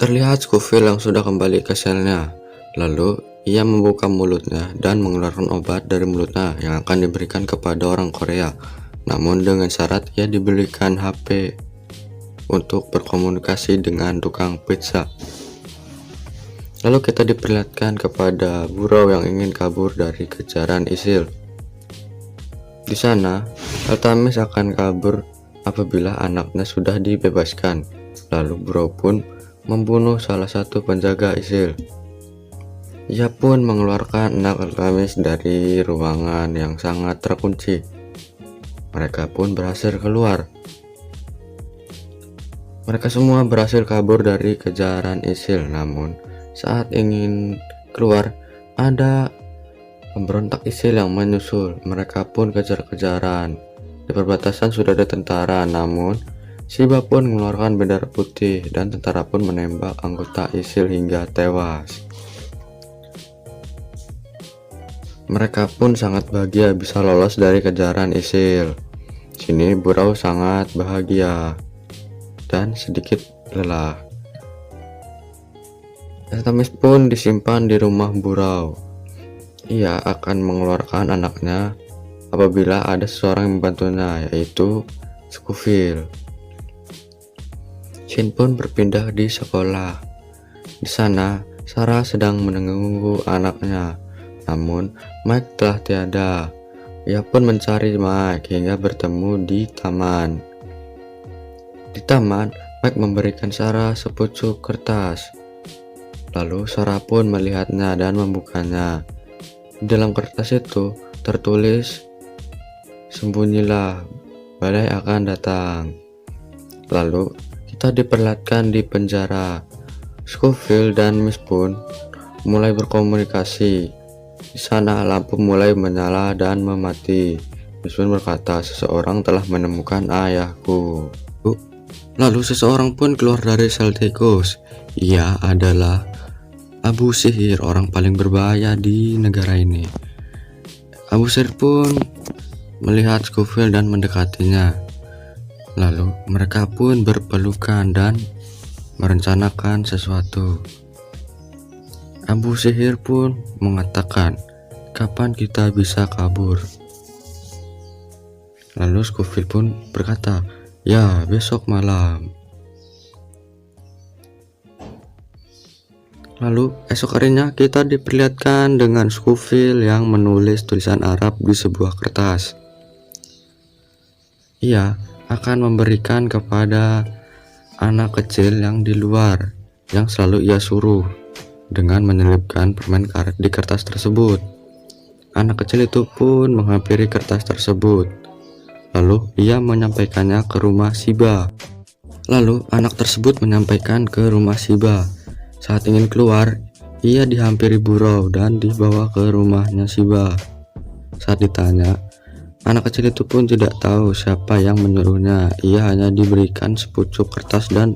Terlihat Scofield yang sudah kembali ke selnya. Lalu, ia membuka mulutnya dan mengeluarkan obat dari mulutnya yang akan diberikan kepada orang Korea. Namun dengan syarat ia diberikan HP untuk berkomunikasi dengan tukang pizza. Lalu kita diperlihatkan kepada Burrow yang ingin kabur dari kejaran ISIL. Di sana, Altamis akan kabur apabila anaknya sudah dibebaskan. Lalu Burrow pun membunuh salah satu penjaga ISIL. Ia pun mengeluarkan anak Altamis dari ruangan yang sangat terkunci. Mereka pun berhasil keluar. Mereka semua berhasil kabur dari kejaran ISIL, namun saat ingin keluar, ada pemberontak ISIL yang menyusul. Mereka pun kejar-kejaran. Di perbatasan sudah ada tentara, namun Shiba pun mengeluarkan bendera putih dan tentara pun menembak anggota ISIL hingga tewas. Mereka pun sangat bahagia bisa lolos dari kejaran ISIL. Sini Burrow sangat bahagia dan sedikit lelah. Altamis pun disimpan di rumah Burrow. Ia akan mengeluarkan anaknya apabila ada seseorang yang membantunya, yaitu Scofield. Shin pun berpindah di sekolah. Di sana, Sarah sedang menunggu anaknya. Namun, Mike telah tiada. Ia pun mencari Mike hingga bertemu di taman. Di taman, Mike memberikan Sarah sepucuk kertas. Lalu Sarah pun melihatnya dan membukanya. Di dalam kertas itu tertulis, "Sembunyilah, badai akan datang." Lalu kita diperlihatkan di penjara. Scofield dan Miss pun mulai berkomunikasi. Di sana lampu mulai menyala dan memati. Miss pun berkata, "Seseorang telah menemukan ayahku." Lalu seseorang pun keluar dari sel tikus. Ia adalah Abu Sihir, orang paling berbahaya di negara ini. Abu Sihir pun melihat Scofield dan mendekatinya. Lalu mereka pun berpelukan dan merencanakan sesuatu. Abu Sihir pun mengatakan, "Kapan kita bisa kabur?" Lalu Scofield pun berkata, "Ya, besok malam." Lalu esok harinya kita diperlihatkan dengan Scofield yang menulis tulisan Arab di sebuah kertas. Ia akan memberikan kepada anak kecil yang di luar yang selalu ia suruh dengan menyelipkan permen karet di kertas tersebut. Anak kecil itu pun menghampiri kertas tersebut. Lalu ia menyampaikannya ke rumah Shiba. Lalu anak tersebut menyampaikan ke rumah Shiba. Saat ingin keluar, ia dihampiri Burrow dan dibawa ke rumahnya Shiba. Saat ditanya, anak kecil itu pun tidak tahu siapa yang menyuruhnya. Ia hanya diberikan sepucuk kertas dan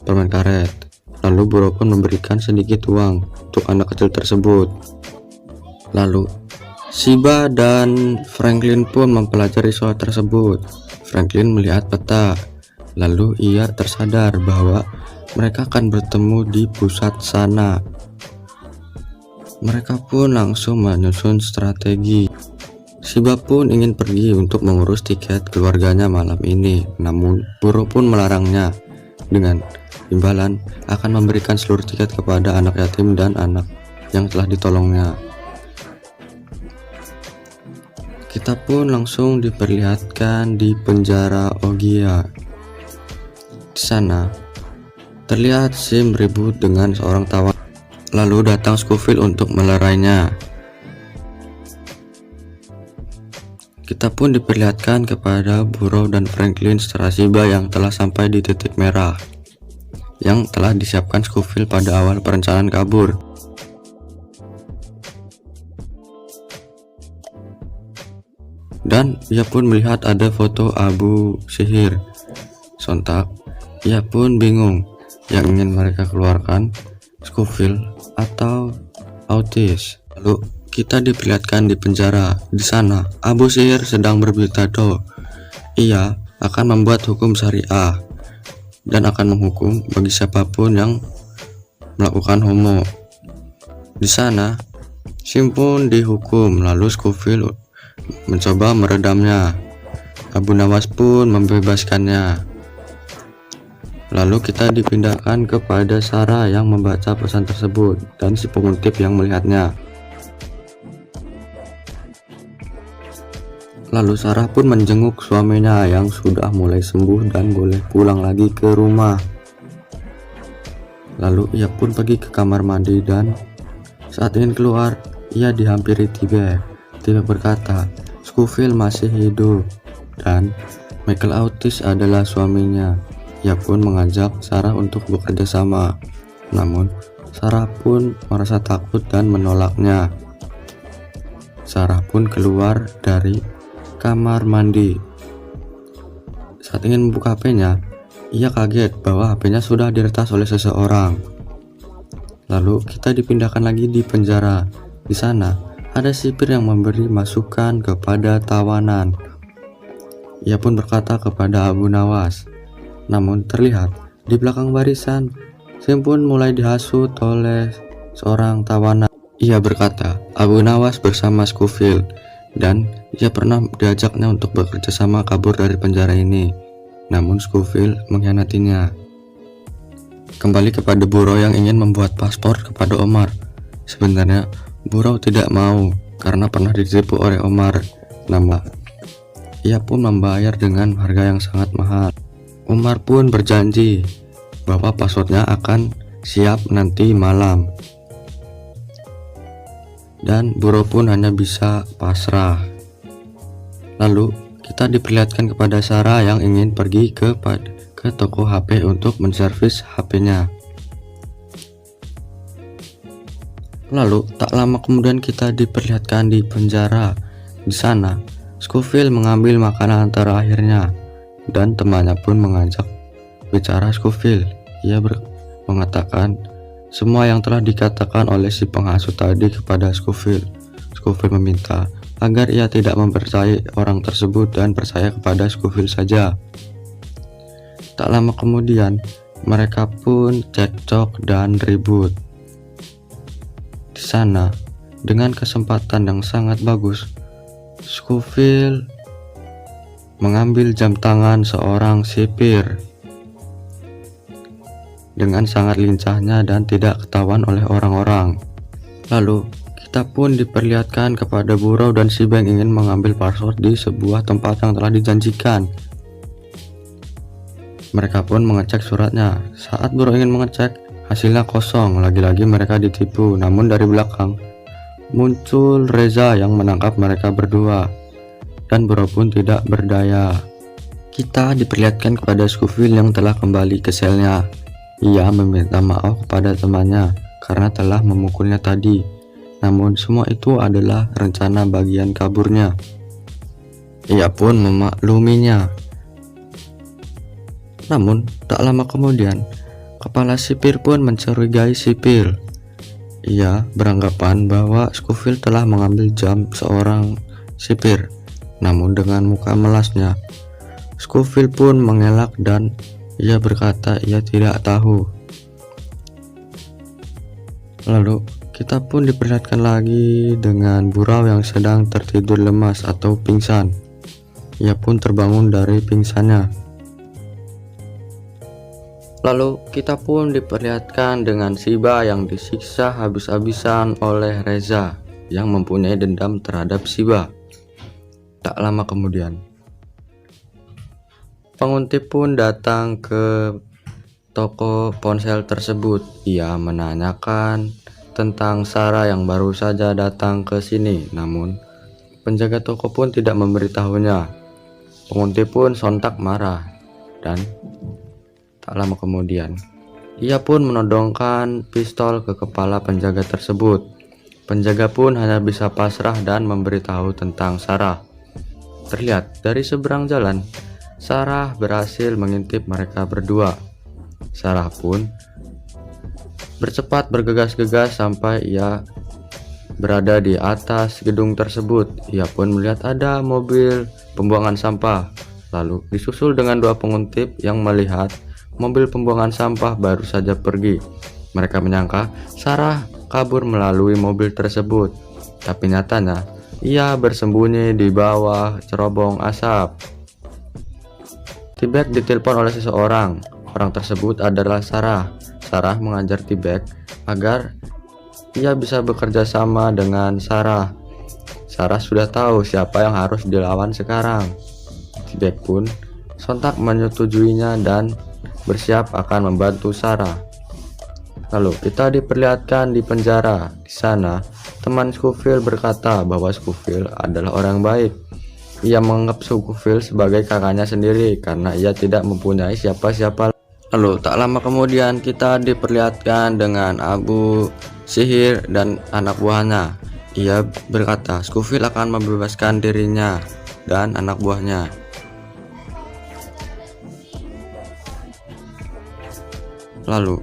permen karet. Lalu Burrow pun memberikan sedikit uang untuk anak kecil tersebut. Lalu Shiba dan Franklin pun mempelajari soal tersebut. Franklin melihat peta. Lalu ia tersadar bahwa mereka akan bertemu di pusat sana. Mereka pun langsung menyusun strategi. Shiba pun ingin pergi untuk mengurus tiket keluarganya malam ini, namun Burrow pun melarangnya dengan imbalan akan memberikan seluruh tiket kepada anak yatim dan anak yang telah ditolongnya. Kita pun langsung diperlihatkan di penjara Ogia. Di sana terlihat Sim ribut dengan seorang tawanan. Lalu datang Scofield untuk melerainya. Kita pun diperlihatkan kepada Burrow dan Franklin secara Shiba yang telah sampai di titik merah yang telah disiapkan Scofield pada awal perencanaan kabur. Dan ia pun melihat ada foto Abu Sihir. Sontak ia pun bingung yang ingin mereka keluarkan, Scofield atau Autis. Lalu kita diperlihatkan di penjara. Di sana Abu Sihir sedang berpidato. Ia akan membuat hukum syariah dan akan menghukum bagi siapapun yang melakukan homo. Di sana, Sim pun dihukum, lalu Scofield mencoba meredamnya. Abu Nawas pun membebaskannya. Lalu kita dipindahkan kepada Sarah yang membaca pesan tersebut dan si penguntip yang melihatnya. Lalu Sarah pun menjenguk suaminya yang sudah mulai sembuh dan boleh pulang lagi ke rumah. Lalu ia pun pergi ke kamar mandi dan saat ingin keluar, ia dihampiri Tiber. Tiber berkata, Scofield masih hidup dan Michael Otis adalah suaminya. Ia pun mengajak Sarah untuk bekerja sama. Namun, Sarah pun merasa takut dan menolaknya. Sarah pun keluar dari kamar mandi. Saat ingin membuka HP-nya, ia kaget bahwa HP-nya sudah diretas oleh seseorang. Lalu kita dipindahkan lagi di penjara. Di sana ada sipir yang memberi masukan kepada tawanan. Ia pun berkata kepada Abu Nawas. Namun terlihat di belakang barisan, Sim pun mulai dihasut oleh seorang tawanan. Ia berkata, Abu Nawas bersama Scofield dan ia pernah diajaknya untuk bekerja sama kabur dari penjara ini. Namun Scofield mengkhianatinya. Kembali kepada Burrow yang ingin membuat paspor kepada Omar. Sebenarnya Burrow tidak mau karena pernah ditipu oleh Omar. Namun ia pun membayar dengan harga yang sangat mahal. Omar pun berjanji bahwa paspornya akan siap nanti malam. Dan Burrow pun hanya bisa pasrah. Lalu kita diperlihatkan kepada Sarah yang ingin pergi ke toko HP untuk menservis HP-nya. Lalu tak lama kemudian kita diperlihatkan di penjara. Di sana, Scofield mengambil makanan terakhirnya dan temannya pun mengajak bicara Scofield. Ia mengatakan semua yang telah dikatakan oleh si penghasut tadi kepada Scofield. Scofield meminta agar ia tidak mempercayai orang tersebut dan percaya kepada Scofield saja. Tak lama kemudian, mereka pun cekcok dan ribut. Di sana, dengan kesempatan yang sangat bagus, Scofield mengambil jam tangan seorang sipir dengan sangat lincahnya dan tidak ketahuan oleh orang-orang. Lalu kita pun diperlihatkan kepada Burrow dan si Bank ingin mengambil password di sebuah tempat yang telah dijanjikan. Mereka pun mengecek suratnya. Saat Burrow ingin mengecek, hasilnya kosong. Lagi-lagi mereka ditipu. Namun dari belakang muncul Reza yang menangkap mereka berdua. Dan Burrow pun tidak berdaya. Kita diperlihatkan kepada Scofield yang telah kembali ke selnya. Ia meminta maaf kepada temannya karena telah memukulnya tadi. Namun semua itu adalah rencana bagian kaburnya. Ia pun memakluminya. Namun tak lama kemudian, kepala sipir pun mencurigai sipir. Ia beranggapan bahwa Scofield telah mengambil jam seorang sipir. Namun dengan muka melasnya, Scofield pun mengelak dan ia berkata ia tidak tahu. Lalu kita pun diperlihatkan lagi dengan Burrow yang sedang tertidur lemas atau pingsan. Ia pun terbangun dari pingsannya. Lalu kita pun diperlihatkan dengan Shiba yang disiksa habis-habisan oleh Reza yang mempunyai dendam terhadap Shiba. Tak lama kemudian, penguntip pun datang ke toko ponsel tersebut. Ia menanyakan tentang Sarah yang baru saja datang ke sini. Namun penjaga toko pun tidak memberitahunya. Penguntip pun sontak marah dan tak lama kemudian ia pun menodongkan pistol ke kepala penjaga tersebut. Penjaga pun hanya bisa pasrah dan memberitahu tentang Sarah. Terlihat dari seberang jalan, Sarah berhasil mengintip mereka berdua. Sarah pun bercepat bergegas-gegas sampai ia berada di atas gedung tersebut. Ia pun melihat ada mobil pembuangan sampah, lalu disusul dengan dua penguntip yang melihat mobil pembuangan sampah baru saja pergi. Mereka menyangka Sarah kabur melalui mobil tersebut, tapi nyatanya ia bersembunyi di bawah cerobong asap. T-Bag ditelepon oleh seseorang. Orang tersebut adalah Sarah. Sarah mengajar T-Bag agar ia bisa bekerja sama dengan Sarah. Sarah sudah tahu siapa yang harus dilawan sekarang. T-Bag pun sontak menyetujuinya dan bersiap akan membantu Sarah. Lalu kita diperlihatkan di penjara. Di sana, teman Scofield berkata bahwa Scofield adalah orang baik. Ia menganggap Scofield sebagai kakaknya sendiri karena ia tidak mempunyai siapa-siapa. Lalu tak lama kemudian kita diperlihatkan dengan Abu Sihir dan anak buahnya. Ia berkata Scofield akan membebaskan dirinya dan anak buahnya. Lalu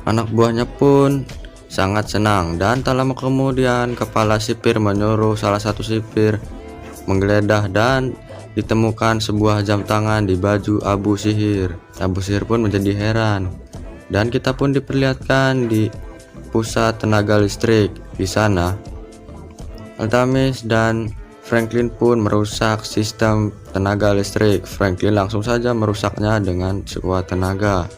anak buahnya pun sangat senang, dan tak lama kemudian kepala sipir menyuruh salah satu sipir menggeledah dan ditemukan sebuah jam tangan di baju Abu Sihir. Abu Sihir pun menjadi heran, dan kita pun diperlihatkan di pusat tenaga listrik. Di sana Altamis dan Franklin pun merusak sistem tenaga listrik. Franklin langsung saja merusaknya dengan sekuat tenaga.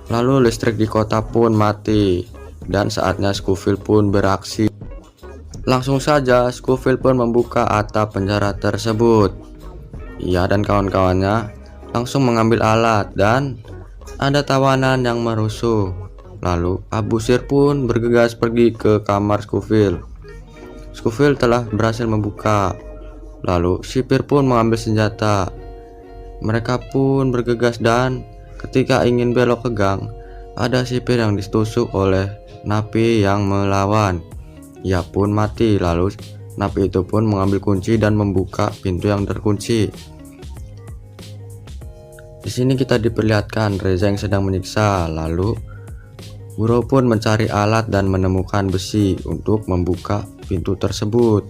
Lalu listrik di kota pun mati, dan saatnya Scofield pun beraksi. Langsung saja Scofield pun membuka atap penjara tersebut. Ia dan kawan-kawannya langsung mengambil alat, dan ada tawanan yang merusuh. Lalu Abu Sihir pun bergegas pergi ke kamar Scofield. Scofield telah berhasil membuka. Lalu sipir pun mengambil senjata. Mereka pun bergegas, dan ketika ingin belok ke gang, ada sipir yang ditusuk oleh napi yang melawan. Ia pun mati. Lalu napi itu pun mengambil kunci dan membuka pintu yang terkunci. Di sini kita diperlihatkan Reza yang sedang menyiksa. Lalu Bureau pun mencari alat dan menemukan besi untuk membuka pintu tersebut.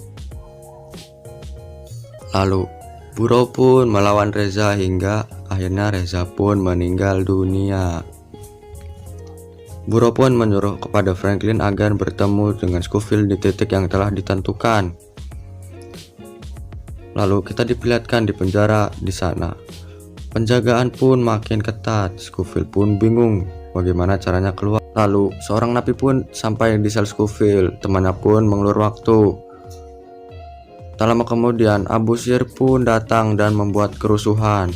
Lalu Bureau pun melawan Reza hingga akhirnya Reza pun meninggal dunia. Bureau pun menyuruh kepada Franklin agar bertemu dengan Scofield di titik yang telah ditentukan. Lalu kita diperlihatkan di penjara. Di sana penjagaan pun makin ketat. Scofield pun bingung bagaimana caranya keluar. Lalu seorang napi pun sampai di sel Scofield. Temannya pun mengulur waktu. Tak lama kemudian Abu Sihir pun datang dan membuat kerusuhan.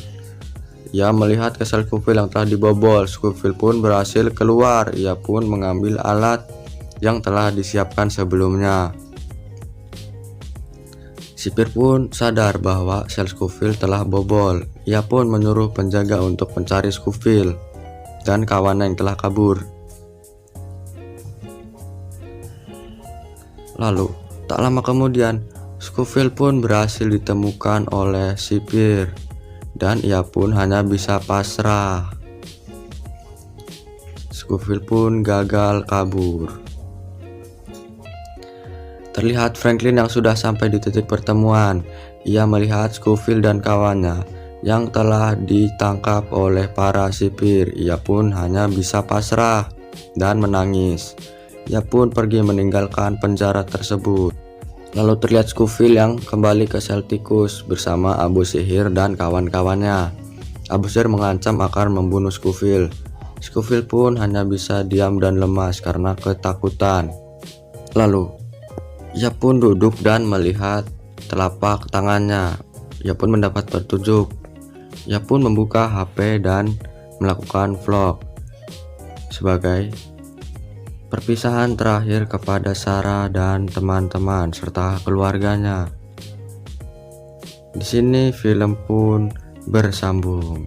Ia melihat ke sel Scofield yang telah dibobol. Scofield pun berhasil keluar. Ia pun mengambil alat yang telah disiapkan sebelumnya. Sipir pun sadar bahwa sel Scofield telah bobol. Ia pun menyuruh penjaga untuk mencari Scofield dan kawannya yang telah kabur. Lalu tak lama kemudian Scofield pun berhasil ditemukan oleh sipir, dan ia pun hanya bisa pasrah. Scofield pun gagal kabur. Terlihat Franklin yang sudah sampai di titik pertemuan. Ia melihat Scofield dan kawannya yang telah ditangkap oleh para sipir. Ia pun hanya bisa pasrah dan menangis. Ia pun pergi meninggalkan penjara tersebut. Lalu terlihat Scofield yang kembali ke sel tikus bersama Abu Sihir dan kawan-kawannya. Abu Sihir mengancam akan membunuh Scofield. Scofield pun hanya bisa diam dan lemas karena ketakutan. Lalu ia pun duduk dan melihat telapak tangannya. Ia pun mendapat petunjuk. Ia pun membuka HP dan melakukan vlog sebagai perpisahan terakhir kepada Sarah dan teman-teman serta keluarganya. Di sini film pun bersambung.